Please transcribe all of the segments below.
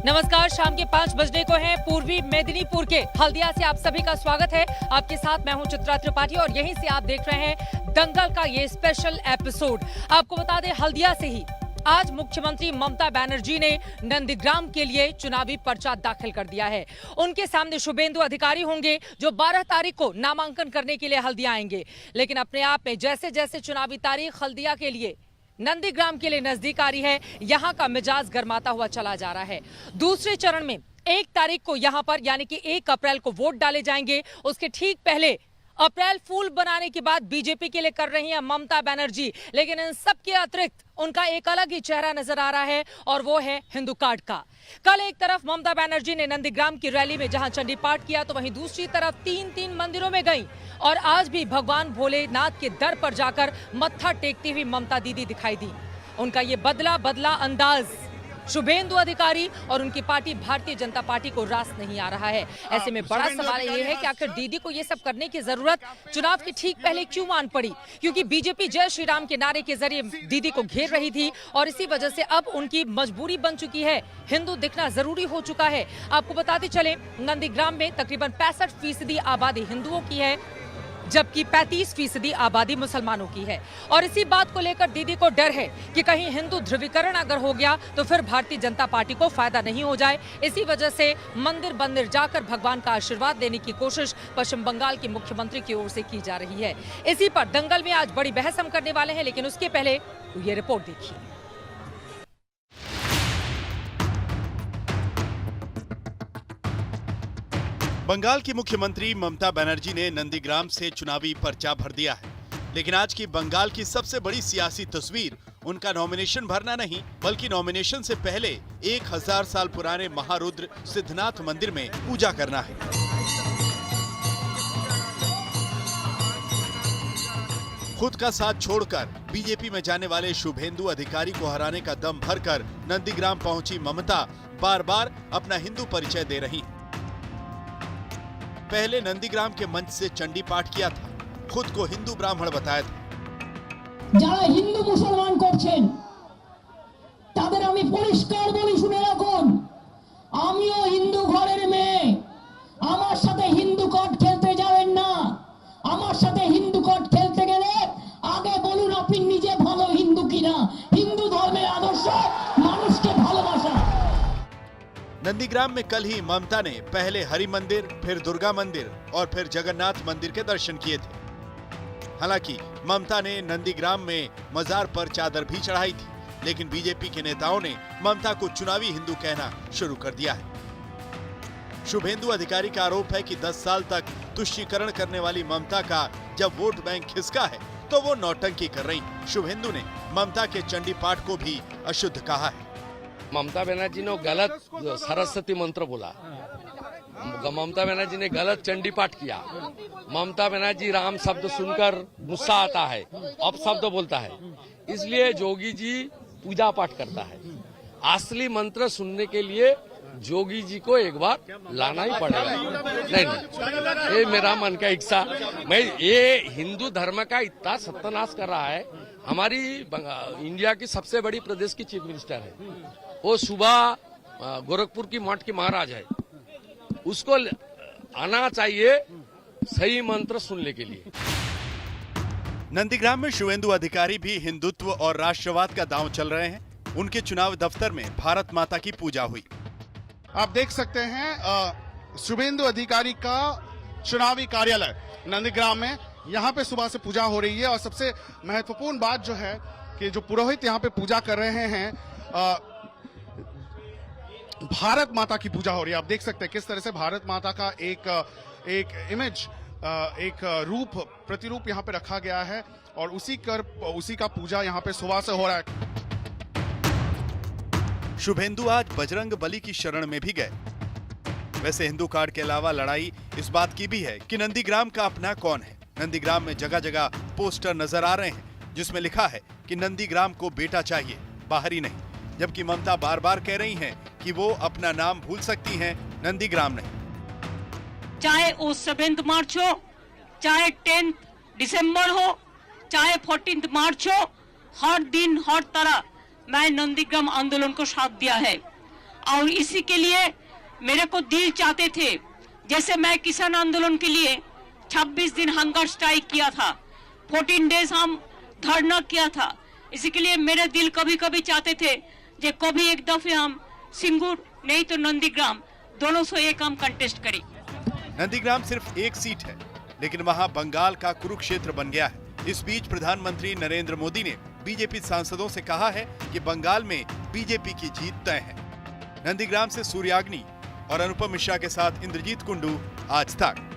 नमस्कार, शाम के 5 बजने को हैं पूर्वी मेदिनीपुर के हल्दिया से आप सभी का स्वागत है। आपके साथ मैं हूं चित्रा त्रिपाठी और यहीं से आप देख रहे हैं दंगल का ये स्पेशल एपिसोड। आपको बता दें, हल्दिया से ही आज मुख्यमंत्री ममता बनर्जी ने नंदीग्राम के लिए चुनावी पर्चा दाखिल कर दिया है। उनके सामने शुभेंदु अधिकारी होंगे जो 12 तारीख को नामांकन करने के लिए हल्दिया आएंगे। लेकिन अपने आप में जैसे जैसे चुनावी तारीख हल्दिया के लिए, नंदीग्राम के लिए नजदीक आ रही है, यहां का मिजाज गर्माता हुआ चला जा रहा है। दूसरे चरण में 1 तारीख को यहां पर यानी कि 1 अप्रैल को वोट डाले जाएंगे। उसके ठीक पहले अप्रैल फूल बनाने की बात बीजेपी के लिए कर रही हैं ममता बनर्जी। लेकिन इन सब के अतिरिक्त उनका एक अलग ही चेहरा नजर आ रहा है और वो है हिंदू कार्ड का। कल एक तरफ ममता बनर्जी ने नंदीग्राम की रैली में जहां चंडी पाठ किया, तो वहीं दूसरी तरफ 3 मंदिरों में गई और आज भी भगवान भोलेनाथ के दर पर जाकर मत्था टेकती हुई ममता दीदी दिखाई दी। उनका ये बदला अंदाज शुभेंदु अधिकारी और उनकी पार्टी भारतीय जनता पार्टी को रास नहीं आ रहा है। ऐसे में बड़ा सवाल ये है कि आखिर दीदी को ये सब करने की जरूरत चुनाव के ठीक पहले क्यों मान पड़ी, क्योंकि बीजेपी जय श्री राम के नारे के जरिए दीदी को घेर रही थी और इसी वजह से अब उनकी मजबूरी बन चुकी है, हिंदू दिखना जरूरी हो चुका है। आपको बताते चले, नंदीग्राम में तकरीबन 65% आबादी हिंदुओं की है, जबकि 35% आबादी मुसलमानों की है। और इसी बात को लेकर दीदी को डर है कि कहीं हिंदू ध्रुवीकरण अगर हो गया तो फिर भारतीय जनता पार्टी को फायदा नहीं हो जाए। इसी वजह से मंदिर जाकर भगवान का आशीर्वाद देने की कोशिश पश्चिम बंगाल के मुख्यमंत्री की ओर से की जा रही है। इसी पर दंगल में आज बड़ी बहस हम करने वाले हैं, लेकिन उसके पहले ये रिपोर्ट देखिए। बंगाल की मुख्यमंत्री ममता बनर्जी ने नंदीग्राम से चुनावी पर्चा भर दिया है। लेकिन आज की बंगाल की सबसे बड़ी सियासी तस्वीर उनका नॉमिनेशन भरना नहीं, बल्कि नॉमिनेशन से पहले 1000 साल पुराने महारुद्र सिद्धनाथ मंदिर में पूजा करना है। खुद का साथ छोड़कर बीजेपी में जाने वाले शुभेंदु अधिकारी को हराने का दम भरकर नंदीग्राम पहुंची ममता बार बार अपना हिंदू परिचय दे रही। पहले नंदीग्राम के मंच से चंडी पाठ किया था, खुद को हिंदू ब्राह्मण बताया था। যারা হিন্দু মুসলমান করছেন তাদের আমি পরিষ্কার বলি, শুনে রাখুন, আমিও হিন্দু ঘরের মেয়ে, আমার সাথে হিন্দু কার্ড খেলতে যাবেন না। আমার সাথে হিন্দু কার্ড খেলতে গেলে আগে বলুন আপনি নিজে ভালো হিন্দু কিনা। হিন্দু ধর্মের আদর্শ মানুষকে ভালোবাসা। नंदीग्राम में कल ही ममता ने पहले हरि मंदिर, फिर दुर्गा मंदिर और फिर जगन्नाथ मंदिर के दर्शन किए थे। हालांकि ममता ने नंदीग्राम में मजार पर चादर भी चढ़ाई थी, लेकिन बीजेपी के नेताओं ने ममता को चुनावी हिंदू कहना शुरू कर दिया है। शुभेंदु अधिकारी का आरोप है कि 10 साल तक तुष्टीकरण करने वाली ममता का जब वोट बैंक खिसका है तो वो नौटंकी कर रही। शुभेंदु ने ममता के चंडी पाठ को भी अशुद्ध कहा है। ममता बनर्जी ने गलत सरस्वती मंत्र बोला, ममता बनर्जी ने गलत चंडी पाठ किया। ममता बनर्जी राम शब्द सुनकर गुस्सा आता है, अपशब्द बोलता है, इसलिए जोगी जी पूजा पाठ करता है। असली मंत्र सुनने के लिए जोगी जी को एक बार लाना ही पड़ेगा। नहीं, ये मेरा मन का इच्छा। मैं ये हिंदू धर्म का इतना सत्यानाश कर रहा है। हमारी इंडिया की सबसे बड़ी प्रदेश की चीफ मिनिस्टर है, वो सुबह गोरखपुर की मठ की महाराज है, उसको आना चाहिए सही मंत्र सुनने के लिए। नंदीग्राम में शुभेंदु अधिकारी भी हिंदुत्व और राष्ट्रवाद का दांव चल रहे हैं। उनके चुनाव दफ्तर में भारत माता की पूजा हुई। आप देख सकते हैं शुभेंदु अधिकारी का चुनावी कार्यालय नंदीग्राम में, यहाँ पे सुबह से पूजा हो रही है। और सबसे महत्वपूर्ण बात जो है कि जो पुरोहित यहाँ पे पूजा कर रहे हैं, भारत माता की पूजा हो रही है। आप देख सकते हैं किस तरह से भारत माता का एक इमेज, एक रूप, प्रतिरूप यहाँ पे रखा गया है और उसी का पूजा यहाँ पे सुबह से हो रहा है। शुभेंदु आज बजरंग बली की शरण में भी गए। वैसे हिंदू कार्ड के अलावा लड़ाई इस बात की भी है कि नंदीग्राम का अपना कौन है। नंदीग्राम में जगह जगह पोस्टर नजर आ रहे हैं जिसमें लिखा है कि नंदीग्राम को बेटा चाहिए, बाहरी नहीं। जबकि ममता बार बार कह रही हैं कि वो अपना नाम भूल सकती हैं, नंदीग्राम नहीं। चाहे वो 7 मार्च हो, चाहे 10 दिसंबर हो, चाहे 14 मार्च हो, हर दिन हर तरह मैं नंदीग्राम आंदोलन को साथ दिया है। और इसी के लिए मेरे को दिल चाहते थे, जैसे मैं किसान आंदोलन के लिए 26 दिन हंगर स्ट्राइक किया था, 14 डेज हम धरना किया था। इसी के लिए मेरे दिल कभी कभी चाहते थे जे कभी एक दफे हम सिंगूर नहीं तो नंदीग्राम दोनों से एक हम कंटेस्ट करें। नंदीग्राम सिर्फ एक सीट है, लेकिन वहां बंगाल का कुरुक्षेत्र बन गया है। इस बीच प्रधानमंत्री नरेंद्र मोदी ने बीजेपी सांसदों से कहा है कि बंगाल में बीजेपी की जीत तय है। नंदीग्राम से सूर्याग्नि और अनुपम मिश्रा के साथ इंद्रजीत कुंडू, आज तक।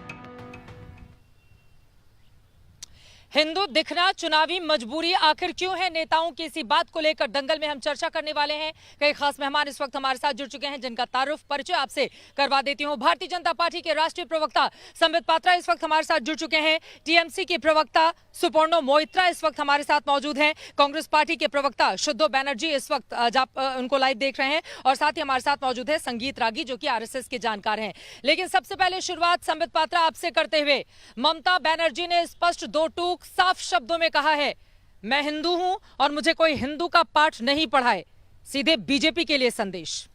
हिंदू दिखना चुनावी मजबूरी आखिर क्यों है? नेताओं की इसी बात को लेकर दंगल में हम चर्चा करने वाले हैं। कई खास मेहमान इस वक्त हमारे साथ जुड़ चुके हैं, जिनका तारुफ परिचय आपसे करवा देती हूं। भारतीय जनता पार्टी के राष्ट्रीय प्रवक्ता संबित पात्रा इस वक्त हमारे साथ जुड़ चुके हैं। टीएमसी के प्रवक्ता सुपर्णो मोइत्रा इस वक्त हमारे साथ मौजूद हैं। कांग्रेस पार्टी के प्रवक्ता शुद्धो बैनर्जी इस वक्त उनको लाइव देख रहे हैं, और साथ ही हमारे साथ मौजूद है संगीत रागी, जो कि आरएसएस के जानकार हैं। लेकिन सबसे पहले शुरुआत संबित पात्रा आपसे करते हुए, ममता बनर्जी ने स्पष्ट दो टूक साफ शब्दों में कहा है, मैं हिंदू हूं और मुझे कोई हिंदू का पाठ नहीं पढ़ाए। सीधे बीजेपी के लिए संदेश।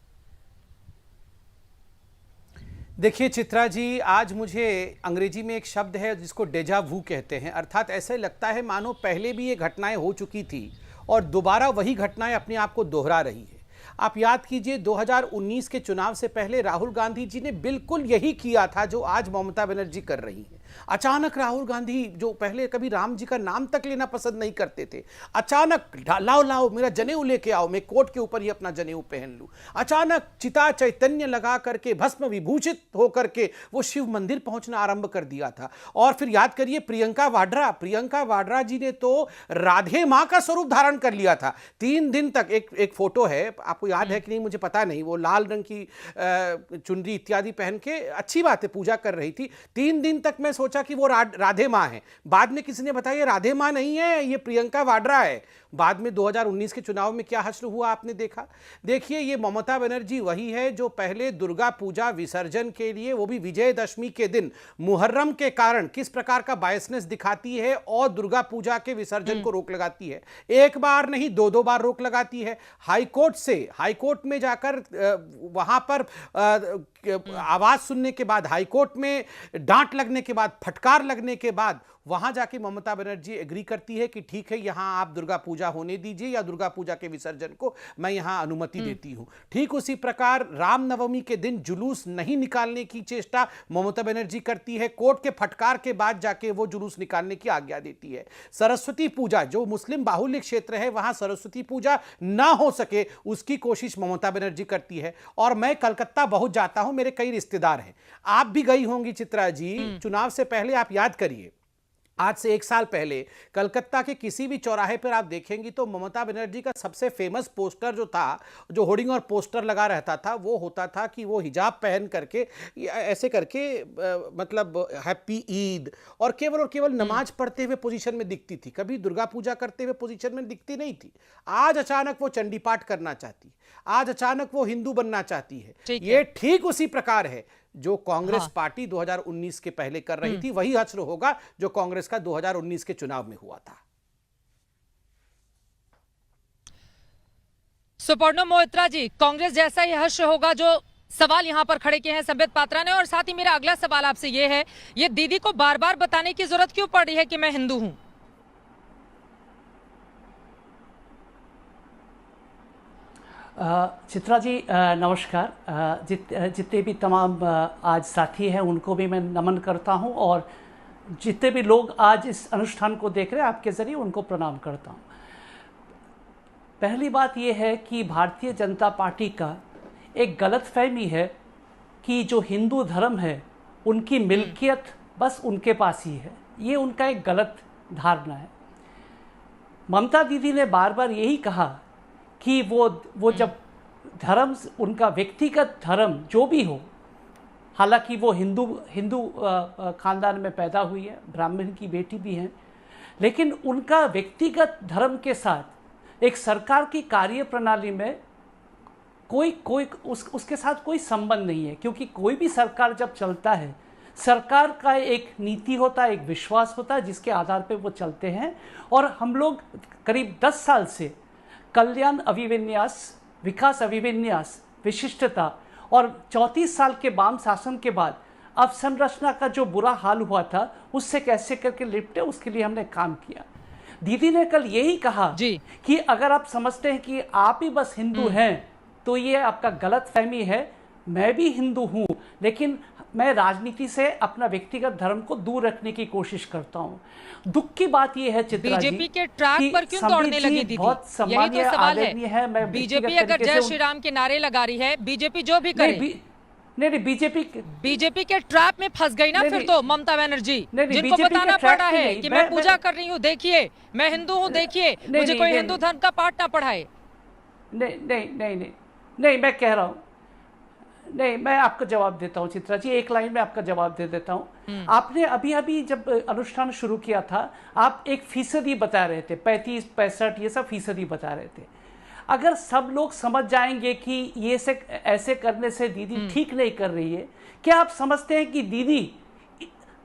देखिए चित्रा जी, आज मुझे अंग्रेजी में एक शब्द है जिसको डेजा वू कहते हैं, अर्थात ऐसे लगता है मानो पहले भी ये घटनाएं हो चुकी थी और दोबारा वही घटनाएं अपने आप को दोहरा रही है। आप याद कीजिए 2019 के चुनाव से पहले राहुल गांधी जी ने बिल्कुल यही किया था जो आज ममता बनर्जी कर रही हैं। अचानक राहुल गांधी, जो पहले कभी राम जी का नाम तक लेना पसंद नहीं करते थे, अचानक लाओ लाओ मेरा जनेऊ लेके आओ, मैं कोट के ऊपर ही अपना जनेऊ पहन लूं। अचानक चिता चैतन्य लगा करके, भस्म विभूषित होकर के वो शिव मंदिर पहुंचना आरंभ कर दिया था। और फिर याद करिए प्रियंका वाड्रा जी ने तो राधे मां का स्वरूप धारण कर लिया था। 3 दिन तक एक फोटो है, आपको याद है कि नहीं मुझे पता नहीं, वो लाल रंग की चुनरी इत्यादि पहन के, अच्छी बात है, पूजा कर रही थी। 3 दिन तक मैं सोचा कि वो राधे मां है। बाद में किसी ने बताया ये राधे मां नहीं है, ये प्रियंका वाड्रा है। बाद में 2019 के चुनाव में क्या हश्र हुआ आपने देखा। देखिए ये ममता बनर्जी वही है जो पहले दुर्गा पूजा विसर्जन के लिए, वो भी विजयदशमी के दिन, मुहर्रम के कारण किस प्रकार का बायसनेस दिखाती है और दुर्गा पूजा के विसर्जन को रोक लगाती है। एक बार नहीं 2 बार रोक लगाती है। हाईकोर्ट में जाकर वहां पर आवाज सुनने के बाद, हाईकोर्ट में डांट लगने के बाद, फटकार लगने के बाद, वहां जाके ममता बनर्जी एग्री करती है कि ठीक है यहां आप दुर्गा पूजा होने दीजिए या दुर्गा पूजा के विसर्जन को मैं यहां अनुमति देती हूं। ठीक उसी प्रकार रामनवमी के दिन जुलूस नहीं निकालने की चेष्टा ममता बनर्जी करती है। कोर्ट के फटकार के बाद जाके वो जुलूस निकालने की आज्ञा देती है। सरस्वती पूजा, जो मुस्लिम बाहुल्य क्षेत्र है वहां सरस्वती पूजा ना हो सके उसकी कोशिश ममता बनर्जी करती है। और मैं कलकत्ता बहुत जाता हूं, मेरे कई रिश्तेदार हैं, आप भी गई होंगी चित्रा जी। चुनाव से पहले आप याद करिए, आज से 1 साल पहले कलकत्ता के किसी भी चौराहे पर आप देखेंगी तो ममता बनर्जी का सबसे फेमस पोस्टर जो था, जो होर्डिंग और पोस्टर लगा रहता था, वो होता था कि वो हिजाब पहन करके ऐसे करके मतलब हैप्पी ईद, और केवल नमाज पढ़ते हुए पोजीशन में दिखती थी, कभी दुर्गा पूजा करते हुए पोजीशन में दिखती नहीं थी। आज अचानक वो चंडी पाठ करना चाहती, आज अचानक वो हिंदू बनना चाहती है। ये ठीक उसी प्रकार है जो कांग्रेस पार्टी 2019 के पहले कर रही थी, वही हश्र होगा जो कांग्रेस का 2019 के चुनाव में हुआ था। सुपर्णो मोइत्रा जी, कांग्रेस जैसा ही हश्र होगा, जो सवाल यहां पर खड़े किए हैं संबित पात्रा ने। और साथ ही मेरा अगला सवाल आपसे यह है, ये दीदी को बार बार बताने की जरूरत क्यों पड़ रही है कि मैं हिंदू हूं? चित्रा जी नमस्कार। जितने भी तमाम आज साथी हैं उनको भी मैं नमन करता हूं, और जितने भी लोग आज इस अनुष्ठान को देख रहे हैं आपके ज़रिए उनको प्रणाम करता हूं। पहली बात यह है कि भारतीय जनता पार्टी का एक गलतफहमी है कि जो हिंदू धर्म है उनकी मिल्कियत बस उनके पास ही है। ये उनका एक गलत धारणा है। ममता दीदी ने बार बार यही कहा कि वो जब धर्म, उनका व्यक्तिगत धर्म जो भी हो, हालांकि वो हिंदू खानदान में पैदा हुई है, ब्राह्मण की बेटी भी हैं, लेकिन उनका व्यक्तिगत धर्म के साथ एक सरकार की कार्य प्रणाली में उसके साथ कोई संबंध नहीं है। क्योंकि कोई भी सरकार जब चलता है, सरकार का एक नीति होता है, एक विश्वास होता है जिसके आधार पर वो चलते हैं। और हम लोग करीब 10 साल से कल्याण अभिविन्यास, विकास अभिविन्यास विशिष्टता और 34 साल के वाम शासन के बाद अवसंरचना का जो बुरा हाल हुआ था उससे कैसे करके निपटे, उसके लिए हमने काम किया। दीदी ने कल यही कहा जी कि अगर आप समझते हैं कि आप ही बस हिंदू हैं तो ये आपका गलत फहमी है। मैं भी हिंदू हूं, लेकिन मैं राजनीति से अपना व्यक्तिगत धर्म को दूर रखने की कोशिश करता हूं। दुख की बात यह है चित्रा जी, बीजेपी के ट्रैक पर क्यों दौड़ने लगी दीदी? बहुत यही सम्मानीय तो सवाल आदरणीय है। मैं बीजेपी अगर जय श्री राम के नारे लगा रही है, बीजेपी जो भी करे, नहीं बीजेपी के ट्रैप में फंस गई ना फिर तो ममता बनर्जी, जिनको बताना पड़ा है कि मैं पूजा कर रही हूँ, देखिए मैं हिंदू हूँ, देखिए मुझे कोई हिंदू धर्म का पाठ ना पढ़ाए। नहीं, मैं कह रहा हूँ, नहीं, मैं आपको जवाब देता हूँ चित्रा जी, एक लाइन में आपका जवाब दे देता हूँ। आपने अभी अभी जब अनुष्ठान शुरू किया था, आप 1% बता रहे थे, 35-65 ये सब फीसदी बता रहे थे। अगर सब लोग समझ जाएंगे कि ये से ऐसे करने से दीदी ठीक नहीं कर रही है, क्या आप समझते हैं कि दीदी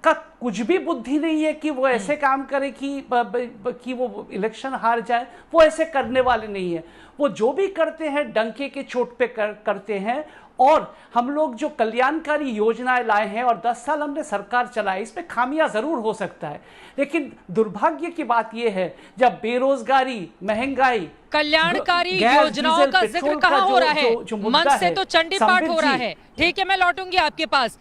का कुछ भी बुद्धि नहीं है कि वो ऐसे काम करे कि वो इलेक्शन हार जाए? वो ऐसे करने वाले नहीं है। वो जो भी करते हैं डंके के चोट पे करते हैं। और हम लोग जो कल्याणकारी योजनाएं लाए हैं और 10 साल हमने सरकार चलाई, इसमें खामियां जरूर हो सकता है, लेकिन दुर्भाग्य की बात यह है जब बेरोजगारी, महंगाई, कल्याणकारी योजनाओं का जिक्र कहाँ हो रहा है? मंच से तो चंडी पाठ हो रहा है। ठीक है, मैं लौटूंगी आपके पास।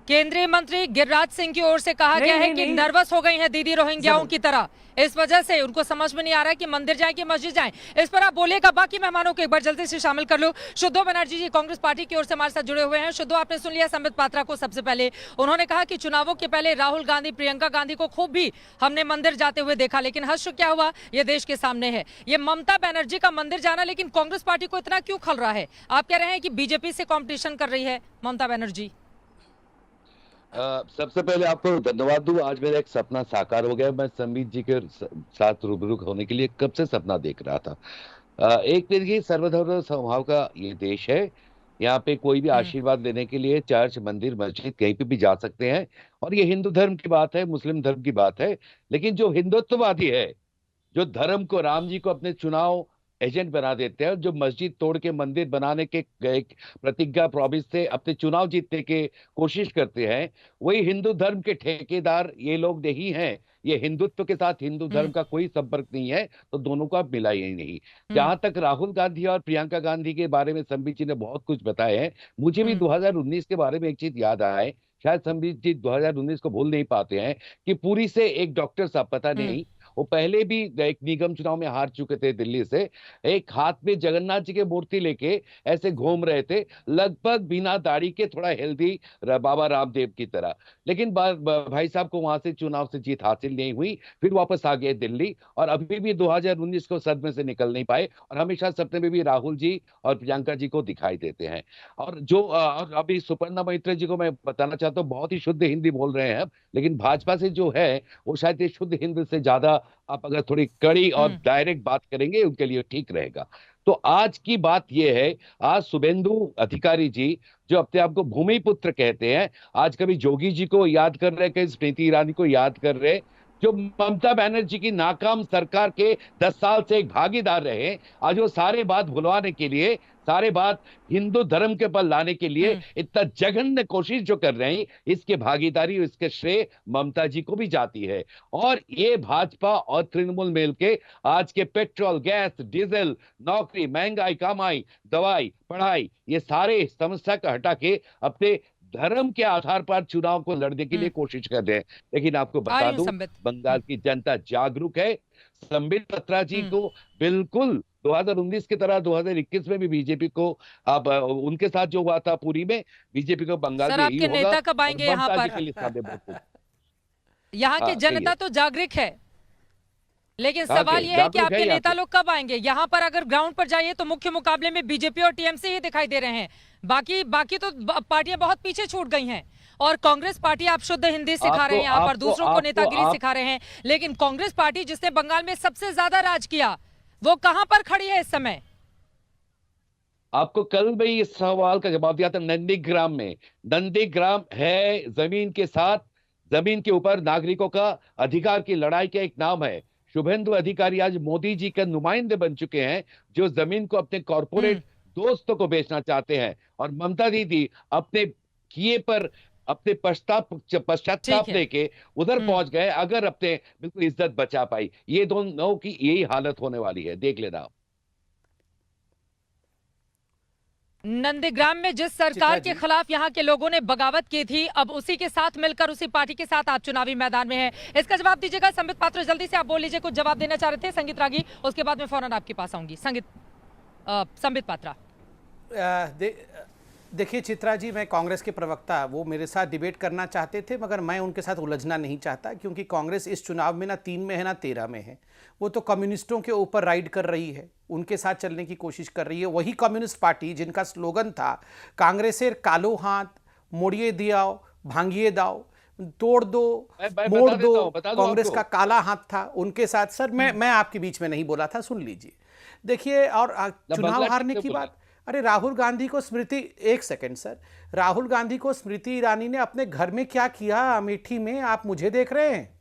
केंद्रीय मंत्री गिरिराज सिंह की ओर से कहा गया है कि नर्वस हो गई हैं दीदी रोहिंग्याओं की तरह, इस वजह से उनको समझ में नहीं आ रहा है कि मंदिर जाएं कि मस्जिद जाएं। इस पर आप बोलिएगा। बाकी मेहमानों को एक बार जल्दी से शामिल कर लो। शुद्धो बनर्जी जी कांग्रेस पार्टी की ओर से हमारे साथ जुड़े हुए हैं। शुद्धो, आपने सुन लिया संबित पात्रा को। सबसे पहले उन्होंने कहा कि चुनावों के पहले राहुल गांधी, प्रियंका गांधी को खूब भी हमने मंदिर जाते हुए देखा, लेकिन हश्र क्या हुआ ये देश के सामने है। ये ममता बनर्जी का मंदिर जाना लेकिन कांग्रेस पार्टी को इतना क्यों खल रहा है? आप कह रहे हैं कि बीजेपी से कॉम्पिटिशन कर रही है ममता बनर्जी। सबसे पहले आपको धन्यवाद दूं। आज मेरा एक सपना साकार हो गया। मैं संबित जी के साथ रूबरू होने के लिए कब से सपना देख रहा था। एक देखिए, सर्वधर्म समभाव का ये देश है। यहाँ पे कोई भी आशीर्वाद लेने के लिए चर्च, मंदिर, मस्जिद कहीं पे भी जा सकते हैं। और ये हिंदू धर्म की बात है, मुस्लिम धर्म की बात है। लेकिन जो हिंदुत्ववादी है, जो धर्म को, राम जी को अपने चुनाव एजेंट बना देते हैं, जो मस्जिद तोड़ के मंदिर बनाने के प्रतिज्ञा प्रॉमिस से अपने चुनाव जीतने के कोशिश करते हैं, वही हिंदू धर्म के ठेकेदार ये लोग नहीं हैं। ये हिंदुत्व के साथ हिंदू धर्म का कोई संपर्क नहीं है, तो दोनों को आप मिला ही नहीं। जहां तक राहुल गांधी और प्रियंका गांधी के बारे में संबित जी ने बहुत कुछ बताया है। मुझे भी 2019 के बारे में एक चीज याद आया है, शायद संबित जी 2019 को भूल नहीं पाते हैं, कि पुरी से एक डॉक्टर साहब, पता नहीं वो पहले भी एक निगम चुनाव में हार चुके थे दिल्ली से, एक हाथ में जगन्नाथ जी के मूर्ति लेके ऐसे घूम रहे थे, लगभग बिना दाढ़ी के, थोड़ा हेल्दी बाबा रामदेव की तरह। लेकिन भाई साहब को वहां से चुनाव से जीत हासिल नहीं हुई, फिर वापस आ गए दिल्ली, और अभी भी 2019 को सदमे से निकल नहीं पाए, और हमेशा सपने में भी राहुल जी और प्रियंका जी को दिखाई देते हैं। और जो और अभी सुपर्णा मैत्री जी को मैं बताना चाहता हूँ, बहुत ही शुद्ध हिंदी बोल रहे हैं, लेकिन भाजपा से जो है वो शायद ये शुद्ध हिंदी से ज्यादा आप अगर थोड़ी कड़ी और डायरेक्ट बात करेंगे उनके लिए ठीक रहेगा। तो आज की बात यह है, आज शुभेंदु अधिकारी जी जो अपने आप को भूमिपुत्र कहते हैं, आज कभी जोगी जी को याद कर रहे, कभी स्मृति ईरानी को याद कर रहे, जो ममता बनर्जी की नाकाम सरकार के 10 साल से एक भागीदार रहे, आज वो सारे बात भुलवाने के लिए, सारे बात हिंदू धर्म के पर लाने के लिए इतना जघन्य कोशिश जो कर रहे हैं, इसके भागीदारी, इसके श्रेय ममता जी को भी जाती है। और ये भाजपा और तृणमूल मिल के आज के पेट्रोल, गैस, डीजल, नौकरी, महंगाई, कमाई, दवाई, पढ़ाई, ये सारे समस्या का हटा के अपने धर्म के आधार पर चुनाव को लड़ने के लिए कोशिश कर रहे हैं। लेकिन आपको बता दूं, बंगाल की जनता जागरूक है। संबित पात्रा जी को बिल्कुल 2019 की तरह 2021 में भी बीजेपी को, अब उनके साथ जो हुआ था पुरी में, बीजेपी को बंगाल में यही होगा। नेता कब आएंगे यहाँ पर? यहाँ की जनता तो जागरूक है, लेकिन सवाल यह है कि आपके नेता लोग कब आएंगे यहाँ पर? अगर ग्राउंड पर जाइए तो मुख्य मुकाबले में बीजेपी और टीएमसी ही दिखाई दे रहे हैं, बाकी तो पार्टियां बहुत पीछे छूट गई हैं। और कांग्रेस पार्टी, आप शुद्ध हिंदी सिखा रहे हैं यहाँ पर, दूसरों को नेतागिरी सिखा रहे हैं, लेकिन कांग्रेस पार्टी जिसने बंगाल में सबसे ज्यादा राज किया, वो कहां पर खड़ी है इस समय? आपको कल मैं इस सवाल का जवाब दिया था नंदीग्राम में। नंदीग्राम है जमीन के साथ, जमीन के ऊपर नागरिकों का अधिकार की लड़ाई का एक नाम है। शुभेंदु अधिकारी आज मोदी जी के नुमाइंदे बन चुके हैं, जो जमीन को अपने कॉर्पोरेट दोस्तों को बेचना चाहते हैं। और ममता दीदी अपने किए पर अपने पश्चाताप लेके उधर पहुंच गए। अगर अपने बिल्कुल इज्जत बचा पाई, ये दोनों की यही हालत होने वाली है, देख लेना आप। नंदीग्राम में जिस सरकार के खिलाफ यहाँ के लोगों ने बगावत की थी, अब उसी के साथ मिलकर, उसी पार्टी के साथ आप चुनावी मैदान में हैं। इसका जवाब दीजिएगा। संबित पात्र, जल्दी से आप बोल लीजिए, कुछ जवाब देना चाह रहे थे। संगीत रागी, उसके बाद मैं फौरन आपके पास आऊंगी। संबित पात्रा। देखिए चित्रा जी, मैं कांग्रेस के प्रवक्ता, वो मेरे साथ डिबेट करना चाहते थे, मगर मैं उनके साथ उलझना नहीं चाहता, क्योंकि कांग्रेस इस चुनाव में ना 3 में है ना 13 में है। वो तो कम्युनिस्टों के ऊपर राइड कर रही है, उनके साथ चलने की कोशिश कर रही है। वही कम्युनिस्ट पार्टी जिनका स्लोगन था कांग्रेसेर कालो हाथ मोड़िए दियाओ भांगिए दाओ, तोड़ दो मोड़ दो, कांग्रेस का काला हाथ था उनके साथ। सर मैं आपके बीच में नहीं बोला था, सुन लीजिए। देखिए, और चुनाव हारने की बात, अरे राहुल गांधी को स्मृति, एक सेकंड सर, राहुल गांधी को स्मृति ईरानी ने अपने घर में क्या किया अमेठी में, आप मुझे देख रहे हैं?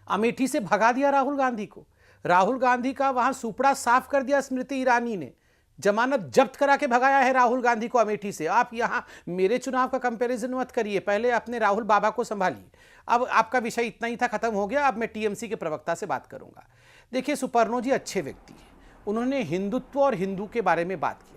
अमेठी से भगा दिया राहुल गांधी को। राहुल गांधी का वहां सुपड़ा साफ कर दिया स्मृति ईरानी ने, जमानत जब्त करा के भगाया है राहुल गांधी को अमेठी से। आप यहां मेरे चुनाव का कंपैरिजन मत करिए, पहले अपने राहुल बाबा को संभालिए। अब आपका विषय इतना ही था, खत्म हो गया। अब मैं टीएमसी के प्रवक्ता से बात करूंगा। देखिए, सुपर्णो जी अच्छे व्यक्ति हैं, उन्होंने हिंदुत्व और हिंदू के बारे में बात किया।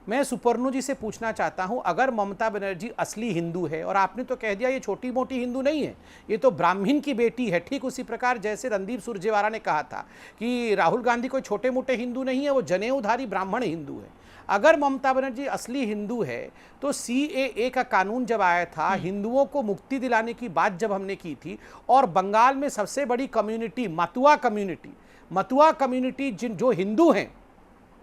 मैं सुपर्णो जी से पूछना चाहता हूं, अगर ममता बनर्जी असली हिंदू है, और आपने तो कह दिया ये छोटी मोटी हिंदू नहीं है, ये तो ब्राह्मण की बेटी है, ठीक उसी प्रकार जैसे रणदीप सुरजेवाला ने कहा था कि राहुल गांधी कोई छोटे मोटे हिंदू नहीं है, वो जनेऊधारी ब्राह्मण हिंदू है। अगर ममता बनर्जी असली हिंदू है तो CAA का कानून जब आया था, हिंदुओं को मुक्ति दिलाने की बात जब हमने की थी, और बंगाल में सबसे बड़ी कम्युनिटी मतुआ कम्युनिटी जो हिंदू हैं,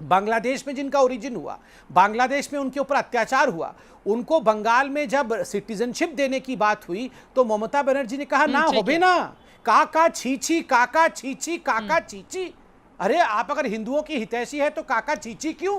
बांग्लादेश में जिनका ओरिजिन हुआ, बांग्लादेश में उनके ऊपर अत्याचार हुआ, उनको बंगाल में जब सिटीजनशिप देने की बात हुई तो ममता बनर्जी ने कहा ना होबे ना, काका छीची काका छीची काका चीची। अरे आप अगर हिंदुओं की हितैषी है तो काका चीची क्यों?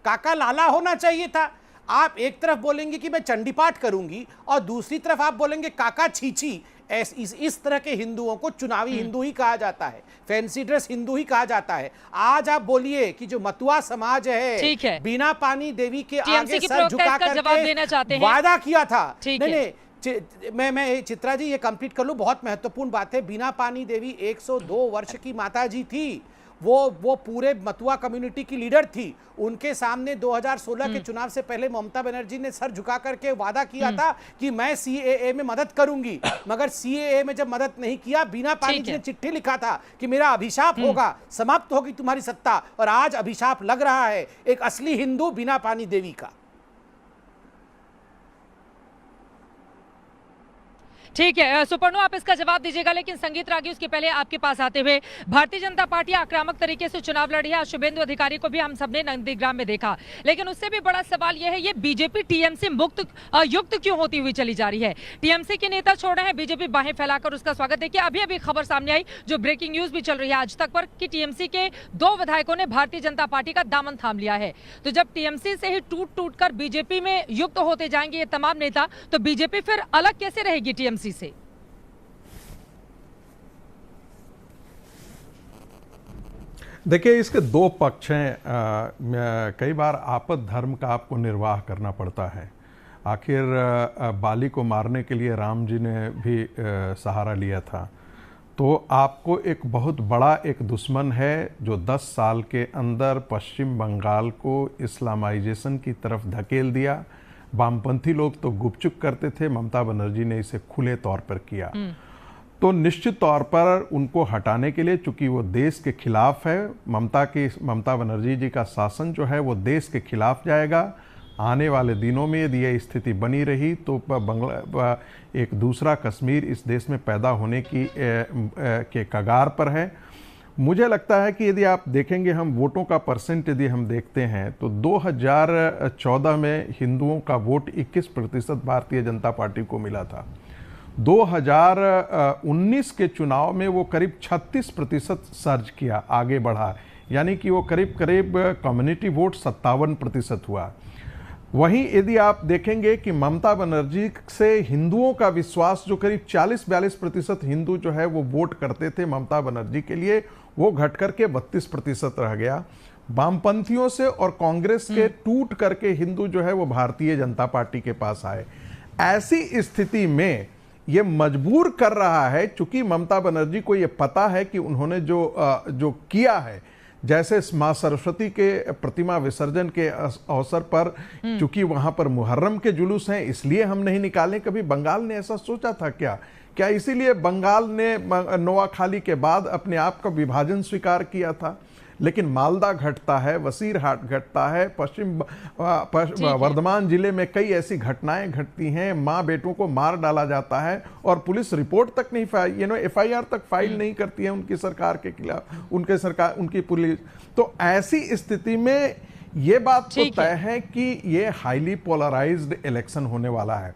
काका लाला होना चाहिए था। आप एक तरफ बोलेंगे कि मैं चंडी पाठ करूंगी और दूसरी तरफ आप बोलेंगे काका छीची। इस तरह के हिंदुओं को चुनावी हिंदू ही कहा जाता है, फैंसी ड्रेस हिंदू ही कहा जाता है। आज आप बोलिए कि जो मतुआ समाज है, बीना पानी देवी के आगे सर झुका करके वादा किया था। नहीं, मैं चित्रा जी ये कंप्लीट कर लूं, बहुत महत्वपूर्ण बात है। बीना पानी देवी 102 वर्ष की माता जी थी, वो पूरे मतुआ कम्युनिटी की लीडर थी। उनके सामने 2016 के चुनाव से पहले ममता बनर्जी ने सर झुका करके वादा किया था कि मैं CAA में मदद करूंगी, मगर CAA में जब मदद नहीं किया, बीना पानी जी ने चिट्ठी लिखा था कि मेरा अभिशाप होगा, समाप्त होगी तुम्हारी सत्ता, और आज अभिशाप लग रहा है एक असली हिंदू बीना पानी देवी का। ठीक है सुपर्णो, आप इसका जवाब दीजिएगा, लेकिन संगीत रागी उसके पहले आपके पास आते हुए, भारतीय जनता पार्टी आक्रामक तरीके से चुनाव लड़ी है। शुभेंदु अधिकारी को भी हम सबने नंदीग्राम में देखा, लेकिन उससे भी बड़ा सवाल यह है, ये बीजेपी टीएमसी युक्त क्यों होती हुई चली जा रही है? टीएमसी के नेता छोड़ रहे हैं, बीजेपी बाहें फैलाकर उसका स्वागत। देखिए, अभी अभी खबर सामने आई, जो ब्रेकिंग न्यूज भी चल रही है आज तक पर, कि टीएमसी के 2 विधायकों ने भारतीय जनता पार्टी का दामन थाम लिया है। तो जब टीएमसी से ही टूट कर बीजेपी में युक्त होते जाएंगे ये तमाम नेता, तो बीजेपी फिर अलग कैसे रहेगी टीएमसी से? देखिए, इसके 2 पक्ष हैं। कई बार आपद धर्म का आपको निर्वाह करना पड़ता है। आखिर बाली को मारने के लिए राम जी ने भी सहारा लिया था। तो आपको एक बहुत बड़ा एक दुश्मन है जो 10 साल के अंदर पश्चिम बंगाल को इस्लामाइजेशन की तरफ धकेल दिया। वामपंथी लोग तो गुपचुप करते थे, ममता बनर्जी ने इसे खुले तौर पर किया। तो निश्चित तौर पर उनको हटाने के लिए, चूंकि वो देश के खिलाफ है, ममता बनर्जी जी का शासन जो है वो देश के खिलाफ जाएगा। आने वाले दिनों में यदि यह स्थिति बनी रही तो एक दूसरा कश्मीर इस देश में पैदा होने की के कगार पर है। मुझे लगता है कि यदि आप देखेंगे, हम वोटों का परसेंट यदि हम देखते हैं तो 2014 में हिंदुओं का वोट 21% भारतीय जनता पार्टी को मिला था। 2019 के चुनाव में वो करीब 36% सर्ज किया, आगे बढ़ा, यानी कि वो करीब कम्युनिटी वोट 57% हुआ। वहीं यदि आप देखेंगे कि ममता बनर्जी से हिंदुओं का विश्वास, जो करीब 40-42% हिंदू जो है वो वोट करते थे ममता बनर्जी के लिए, वो घट करके 32% रह गया। वामपंथियों से और कांग्रेस के टूट करके हिंदू जो है वो भारतीय जनता पार्टी के पास आए। ऐसी स्थिति में ये मजबूर कर रहा है, चूंकि ममता बनर्जी को ये पता है कि उन्होंने जो किया है, जैसे मां सरस्वती के प्रतिमा विसर्जन के अवसर पर, चूंकि वहां पर मुहर्रम के जुलूस हैं इसलिए हम नहीं निकालें। कभी बंगाल ने ऐसा सोचा था क्या इसीलिए बंगाल ने नोआखाली के बाद अपने आप का विभाजन स्वीकार किया था? लेकिन मालदा घटता है, वसीरहाट घटता है, पश्चिम वर्धमान जिले में कई ऐसी घटनाएं घटती हैं, माँ बेटों को मार डाला जाता है और पुलिस रिपोर्ट तक नहीं एफआईआर तक फाइल नहीं करती है उनकी सरकार के खिलाफ, उनकी पुलिस। तो ऐसी स्थिति में ये बात तो तय है कि ये हाईली पोलराइज्ड इलेक्शन होने वाला है।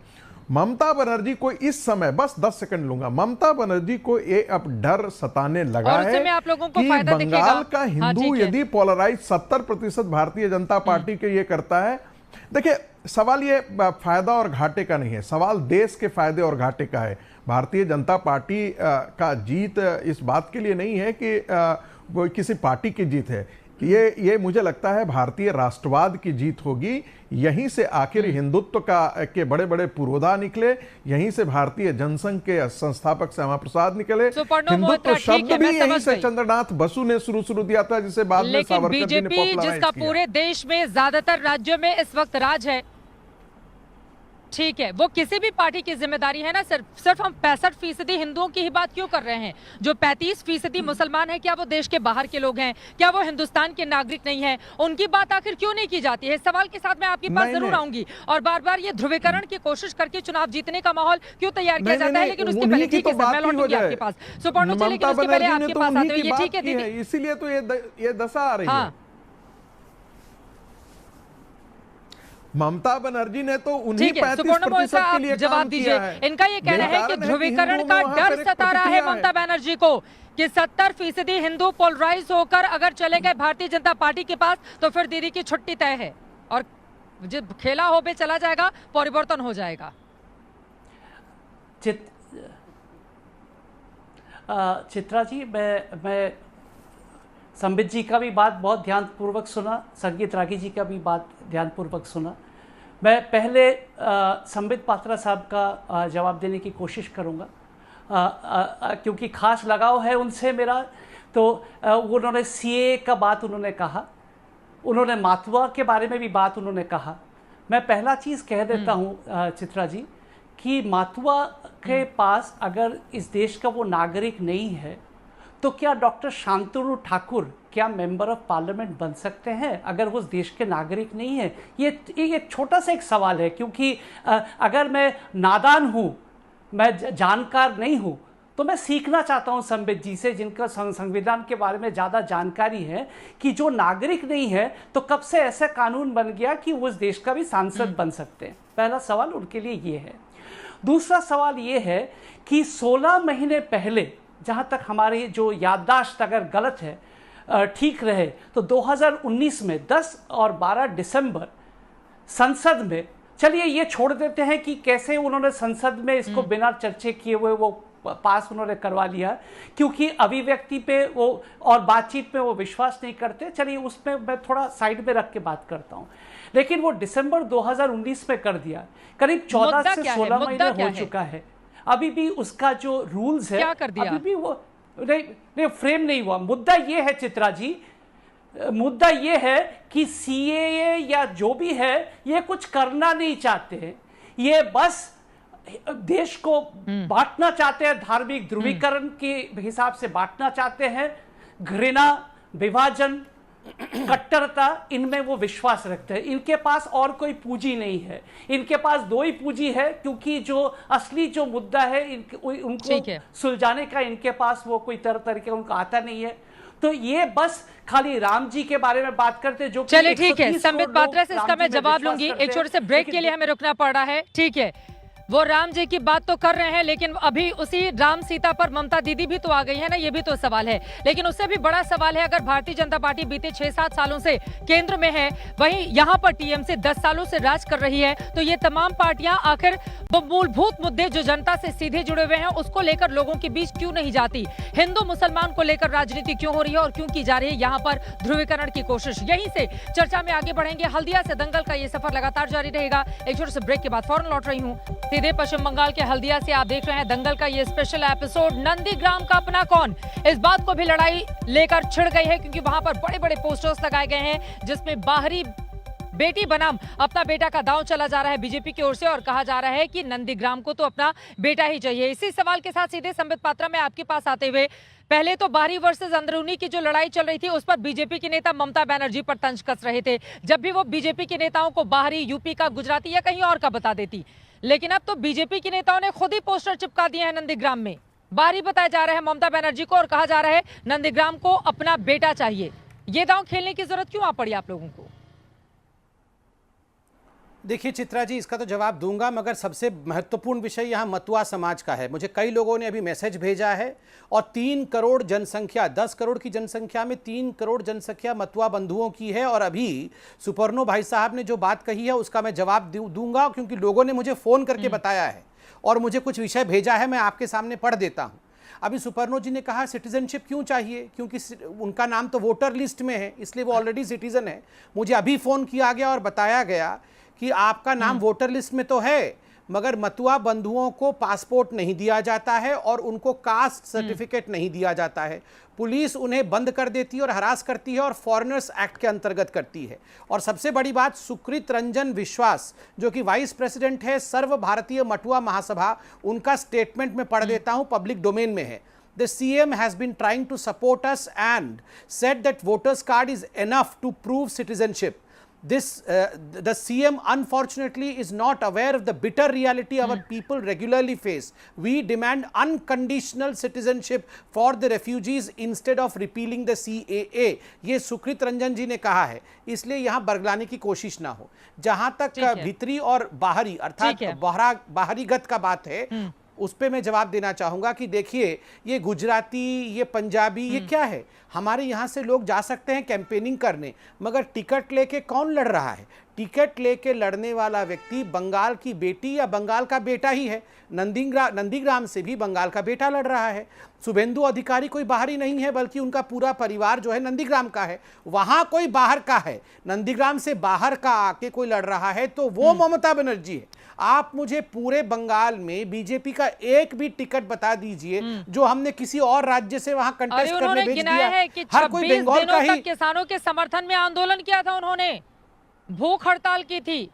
ममता बनर्जी को इस समय, बस 10 सेकंड लूंगा, ममता बनर्जी को ये अब डर सताने लगा है कि बंगाल का हिंदू यदि पोलराइज 70% भारतीय जनता पार्टी के ये करता है। देखिए, सवाल ये फायदा और घाटे का नहीं है, सवाल देश के फायदे और घाटे का है। भारतीय जनता पार्टी का जीत इस बात के लिए नहीं है कि वो किसी पार्टी की जीत है, ये मुझे लगता है भारतीय राष्ट्रवाद की जीत होगी। यहीं से आखिर हिंदुत्व के बड़े बड़े पुरोधा निकले, यहीं से भारतीय जनसंघ के संस्थापक श्यामा प्रसाद निकले। हिंदुत्व शब्द भी यहीं से चंद्रनाथ बसु ने शुरू दिया था, जिसे बाद में सावरकर जी ने बीजेपी पॉपुलराइज जिसका किया। पूरे देश में ज्यादातर राज्यों में इस वक्त राज है, ठीक है, वो किसी भी पार्टी की जिम्मेदारी है ना। सिर्फ हम 65% हिंदुओं की ही बात क्यों कर रहे हैं? जो 35% मुसलमान हैं, क्या वो देश के बाहर के लोग हैं? क्या वो हिंदुस्तान के नागरिक नहीं है? उनकी बात आखिर क्यों नहीं की जाती है? इस सवाल के साथ मैं आपके पास जरूर आऊंगी। और बार बार ये ध्रुवीकरण की कोशिश करके चुनाव जीतने का माहौल क्यों तैयार किया जाता है? लेकिन उसके पहले, ठीक है सर, मैं लौटूंगी आपके पास, सुपर्णो जी, लेकिन उसके पहले आपके पास आते हुए, ठीक है दीदी, इसीलिए तो ये दशा आ रही है। ममता बनर्जी ने तो उन्हीं 35% के लिए जवाब दीजिए। इनका ये कहना है कि ध्रुवीकरण का डर सता रहा है ममता बनर्जी को, कि 70% हिंदू पोलराइज होकर अगर चले गए भारतीय जनता पार्टी के पास तो फिर दीदी की छुट्टी तय है और जब खेला हो पे चला जाएगा, परिवर्तन हो जाएगा। चित्रा जी, मैं संबित जी का भी बात बहुत ध्यानपूर्वक सुना, संगीत रागी जी का भी बात ध्यानपूर्वक सुना। मैं पहले संबित पात्रा साहब का जवाब देने की कोशिश करूंगा, क्योंकि खास लगाव है उनसे मेरा। तो उन्होंने सीए का बात उन्होंने कहा, उन्होंने मातुआ के बारे में भी बात उन्होंने कहा। मैं पहला चीज़ कह देता हूं चित्रा जी कि मातुआ के पास अगर इस देश का वो नागरिक नहीं है तो क्या डॉक्टर शांतनु ठाकुर क्या मेंबर ऑफ पार्लियामेंट बन सकते हैं अगर वो उस देश के नागरिक नहीं है? ये छोटा सा एक सवाल है, क्योंकि अगर मैं नादान हूँ, मैं जानकार नहीं हूँ, तो मैं सीखना चाहता हूँ संबित जी से, जिनका संविधान के बारे में ज़्यादा जानकारी है, कि जो नागरिक नहीं है तो कब से ऐसा कानून बन गया कि वो उस देश का भी सांसद बन सकते हैं। पहला सवाल उनके लिए ये है। दूसरा सवाल ये है कि 16 महीने पहले, जहाँ तक हमारी जो याददाश्त अगर गलत है ठीक रहे, तो 2019 में 10 और 12 दिसंबर संसद में, चलिए ये छोड़ देते हैं कि कैसे उन्होंने संसद में इसको बिना चर्चे किए हुए वो पास उन्होंने करवा लिया, क्योंकि अभिव्यक्ति पे वो और बातचीत पे वो विश्वास नहीं करते। चलिए उसमें मैं थोड़ा साइड में रख के बात करता हूँ, लेकिन वो दिसंबर 2019 में कर दिया। करीब 14 से 16 महीने हो चुका है, अभी भी उसका जो रूल्स है अभी भी वो नहीं फ्रेम नहीं हुआ। मुद्दा ये है चित्रा जी, मुद्दा ये है कि सीएए या जो भी है ये कुछ करना नहीं चाहते हैं, ये बस देश को बांटना चाहते हैं, धार्मिक ध्रुवीकरण के हिसाब से बांटना चाहते हैं, घृणा, विभाजन, कट्टरता, इनमें वो विश्वास रखते हैं। इनके पास और कोई पूंजी नहीं है, इनके पास दो ही पूंजी है, क्योंकि जो असली जो मुद्दा है उनको सुलझाने का इनके पास वो कोई तरीके उनको आता नहीं है। तो ये बस खाली राम जी के बारे में बात करते, जो चलिए ठीक है, संबित पात्रा से इसका मैं जवाब लूंगी। एक छोटे से ब्रेक के लिए हमें रुकना पड़ रहा है, ठीक है। वो राम जी की बात तो कर रहे हैं, लेकिन अभी उसी राम सीता पर ममता दीदी भी तो आ गई है ना, ये भी तो सवाल है। लेकिन उससे भी बड़ा सवाल है, अगर भारतीय जनता पार्टी बीते 6-7 सालों से केंद्र में है, वहीं यहां पर टीएमसी 10 सालों से राज कर रही है, तो ये तमाम पार्टियां आखिर वो मूलभूत मुद्दे जो जनता से सीधे जुड़े हुए हैं उसको लेकर लोगों के बीच क्यों नहीं जाती? हिंदू मुसलमान को लेकर राजनीति क्यों हो रही है और क्यों की जा रही है यहाँ पर ध्रुवीकरण की कोशिश? यहीं से चर्चा में आगे बढ़ेंगे। हल्दिया से दंगल का ये सफर लगातार जारी रहेगा। एक छोटे से ब्रेक के बाद फौरन लौट रही हूँ। सीधे पश्चिम बंगाल के हल्दिया से आप देख रहे हैं दंगल का ये स्पेशल एपिसोड। नंदीग्राम का अपना कौन, इस बात को भी लड़ाई लेकर छिड़ गई है, क्योंकि वहां पर बड़े बड़े पोस्टर्स लगाए गए हैं जिसमें बाहरी बेटी बनाम अपना बेटा का दांव चला जा रहा है बीजेपी की ओर से, और कहा जा रहा है कि नंदीग्राम को तो अपना बेटा ही चाहिए। इसी सवाल के साथ सीधे संबित पात्रा में आपके पास आते हुए, पहले तो बाहरी वर्सेस अंदरूनी की जो लड़ाई चल रही थी उस पर बीजेपी के नेता ममता बनर्जी पर तंज कस रहे थे, जब भी वो बीजेपी के नेताओं को बाहरी यूपी का, गुजराती या कहीं और का बता देती। लेकिन अब तो बीजेपी के नेताओं ने खुद ही पोस्टर चिपका दिए हैं नंदीग्राम में, बाहरी बताया जा रहा है ममता बनर्जी को, और कहा जा रहा है नंदीग्राम को अपना बेटा चाहिए। ये दांव खेलने की जरूरत क्यों आ पड़ी आप लोगों को? देखिए चित्रा जी, इसका तो जवाब दूंगा, मगर सबसे महत्वपूर्ण विषय यहाँ मतुआ समाज का है। मुझे कई लोगों ने अभी मैसेज भेजा है, और 3 करोड़ जनसंख्या, 10 करोड़ की जनसंख्या में 3 करोड़ जनसंख्या मतुआ बंधुओं की है। और अभी सुपर्णो भाई साहब ने जो बात कही है उसका मैं जवाब दूंगा, क्योंकि लोगों ने मुझे फ़ोन करके बताया है और मुझे कुछ विषय भेजा है, मैं आपके सामने पढ़ देता हूँ। अभी सुपर्णो जी ने कहा सिटीजनशिप क्यों चाहिए, क्योंकि उनका नाम तो वोटर लिस्ट में है, इसलिए वो ऑलरेडी सिटीजन है। मुझे अभी फ़ोन किया गया और बताया गया कि आपका नाम वोटर लिस्ट में तो है, मगर मतुआ बंधुओं को पासपोर्ट नहीं दिया जाता है और उनको कास्ट सर्टिफिकेट नहीं दिया जाता है। पुलिस उन्हें बंद कर देती है और हरास करती है और फॉरेनर्स एक्ट के अंतर्गत करती है। और सबसे बड़ी बात, सुकृत रंजन विश्वास जो कि वाइस प्रेसिडेंट है सर्व भारतीय मतुआ महासभा, उनका स्टेटमेंट में पढ़ देता हूं, पब्लिक डोमेन में है। The CM has been trying to support us and said that voters card is enough to prove citizenship. The CM unfortunately is not aware of the bitter reality our people regularly face. We demand unconditional citizenship for the refugees instead of repealing the CAA. ये सुकृत रंजन जी ने कहा है, इसलिए यहाँ बरगलाने की कोशिश ना हो। जहाँ तक भीतरी और बाहरी अर्थात बाहरीगत का बात है, उस पे मैं जवाब देना चाहूंगा कि देखिए, ये गुजराती, ये पंजाबी, ये क्या है? हमारे यहाँ से लोग जा सकते हैं कैंपेनिंग करने, मगर टिकट लेके कौन लड़ रहा है? टिकट लेके लड़ने वाला व्यक्ति बंगाल की बेटी या बंगाल का बेटा ही है। नंदीग्राम से भी बंगाल का बेटा लड़ रहा है। शुभेंदु अधिकारी कोई बाहरी नहीं है, बल्कि उनका पूरा परिवार जो है नंदीग्राम का है। वहां कोई बाहर का है, नंदीग्राम से बाहर का आके कोई लड़ रहा है तो वो ममता बनर्जी है। आप मुझे पूरे बंगाल में बीजेपी का एक भी टिकट बता दीजिए जो हमने किसी और राज्य से वहां कंटेस्ट करने भेज दिया है। हर कोई बंगाल का ही। किसानों के समर्थन में आंदोलन किया था उन्होंने, भूख हड़ताल की थी,